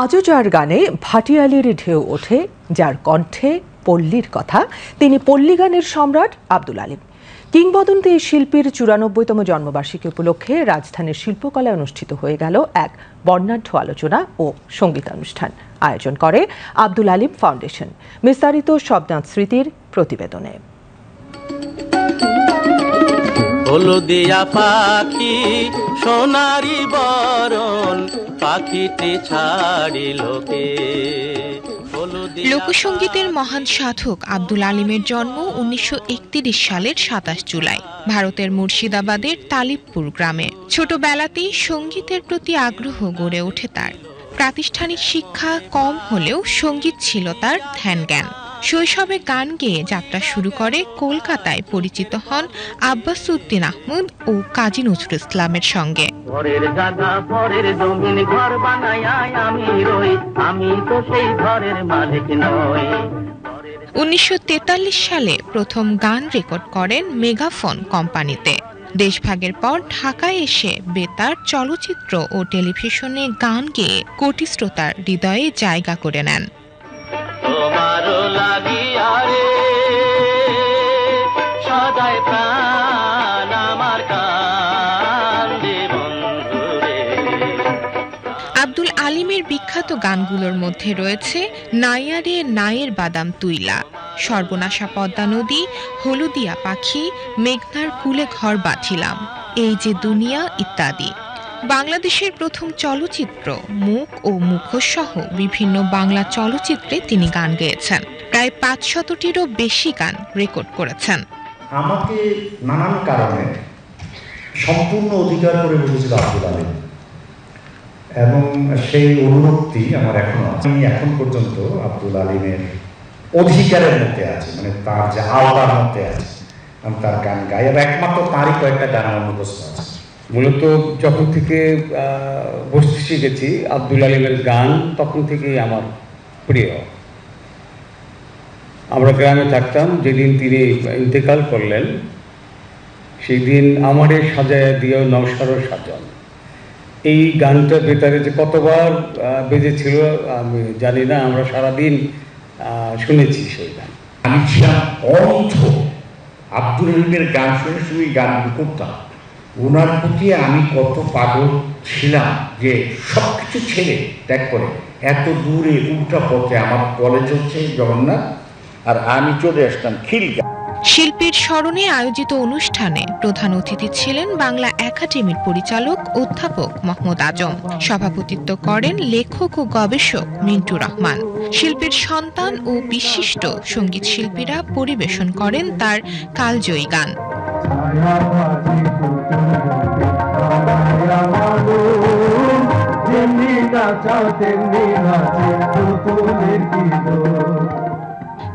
আজও যার গানে ভাটিয়ালির ঢেউ ওঠে, যার কণ্ঠে পল্লীর কথা, তিনি পল্লী গানের সম্রাট আব্দুল আলিম। কিংবদন্তি এই শিল্পীর ৯৪তম জন্মবার্ষিকী উপলক্ষে রাজধানীর শিল্পকলায় অনুষ্ঠিত হয়ে গেল এক বর্ণাঢ্য আলোচনা ও সঙ্গীতানুষ্ঠান। আয়োজন করে আব্দুল আলিম ফাউন্ডেশন। বিস্তারিত শবনাথ স্মৃতির প্রতিবেদনে। হলদিয়া পাখি সোনারি বরণ পাখিটি ছাড়িলোকে। লোকসঙ্গীতের মহান সাধক আব্দুল আলিমের জন্ম ১৯৩১ সালের ২৭ জুলাই ভারতের মুর্শিদাবাদের তালিবপুর গ্রামে। ছোটবেলাতেই সঙ্গীতের প্রতি আগ্রহ গড়ে ওঠে তার। প্রাতিষ্ঠানিক শিক্ষা কম হলেও সঙ্গীত ছিল তার ধ্যান জ্ঞান। শৈশবে গান গেয়ে যাত্রা শুরু করে কলকাতায় পরিচিত হন আব্বাস উদ্দিন আহমদ ও কাজী নজরুল ইসলামের সঙ্গে। ১৯৪৩ সালে প্রথম গান রেকর্ড করেন মেগাফোন কোম্পানিতে। দেশভাগের পর ঢাকায় এসে বেতার, চলচ্চিত্র ও টেলিভিশনে গান গেয়ে কোটি শ্রোতার হৃদয়ে জায়গা করে নেন। আব্দুল আলিমের বিখ্যাত গানগুলোর মধ্যে রয়েছে নাইয়ারে নায়ের বাদাম তুইলা, সর্বনাশা পদ্মা নদী, হলুদিয়া পাখি, মেঘনার কুলে ঘর বাঁধিলাম, এই যে দুনিয়া ইত্যাদি। বাংলাদেশের প্রথম চলচ্চিত্র মুখ ও মুখোশ সহ বিভিন্ন বাংলা চলচ্চিত্রে তিনি গান গেয়েছেন। প্রায় ৫০০টিরও বেশি গান রেকর্ড করেছেন। আমাকে নানান কারণে সম্পূর্ণ অধিকার করে বলেছিল আব্দুল আলিম, এবং সেই অনুভূতি আমার এখনো আছে। আমি এখন পর্যন্ত আব্দুল আলিমের অধিকারের মধ্যে আছি, মানে তার যে আওতার মধ্যে আছে, আমি তার গান গাই এবং একমাত্র তারই কয়েকটা গান আমার মুখস্থ আছে। মূলত যখন থেকে বসতে শিখেছি আব্দুল আলিমের গান, তখন থেকেই আমার প্রিয়। আমরা গ্রামে থাকতাম, যেদিন তিনি ইন্তেকাল করলেন সেই দিন আমারে সাজায়া দিও নওশারও সাজান, এই গানটা বেতারে যে কতবার বেজেছিল আমি জানি না। আমরা সারাদিন শুনেছি সেই গান। আমি ছিলাম অন্ধ, আব্দুল আলিমের গান শুনে শুধু গানগুলো করতাম। ওনার প্রতি আমি কত পাগল ছিলাম যে সব কিছু ছেড়ে ত্যাগ করে এত দূরে উল্টা পথে, আমার কলেজ হচ্ছে জগন্নাথ আর আমি চলে আসতাম খিলগাঁও। শিল্পীর স্মরণে আয়োজিত অনুষ্ঠানে প্রধান অতিথি ছিলেন বাংলা একাডেমির পরিচালক অধ্যাপক মোহাম্মদ আজম। সভাপতিত্ব করেন লেখক ও গবেষক মিন্টু রহমান। শিল্পীর সন্তান ও বিশিষ্ট সঙ্গীত শিল্পীরা পরিবেশন করেন তার কালজয়ী গান।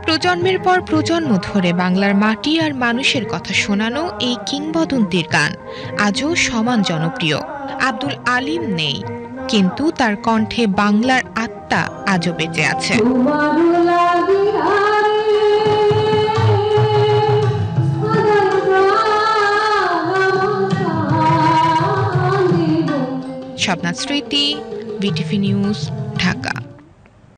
প্রজন্মের পর প্রজন্ম ধরে বাংলার মাটি আর মানুষের কথা শোনানো এই কিংবদন্তির গান আজও সমান জনপ্রিয়। আব্দুল আলিম নেই, কিন্তু তার কণ্ঠে বাংলার আত্মা আজও বেঁচে আছে। শবনাথ স্মৃতি, বিটিভি নিউজ।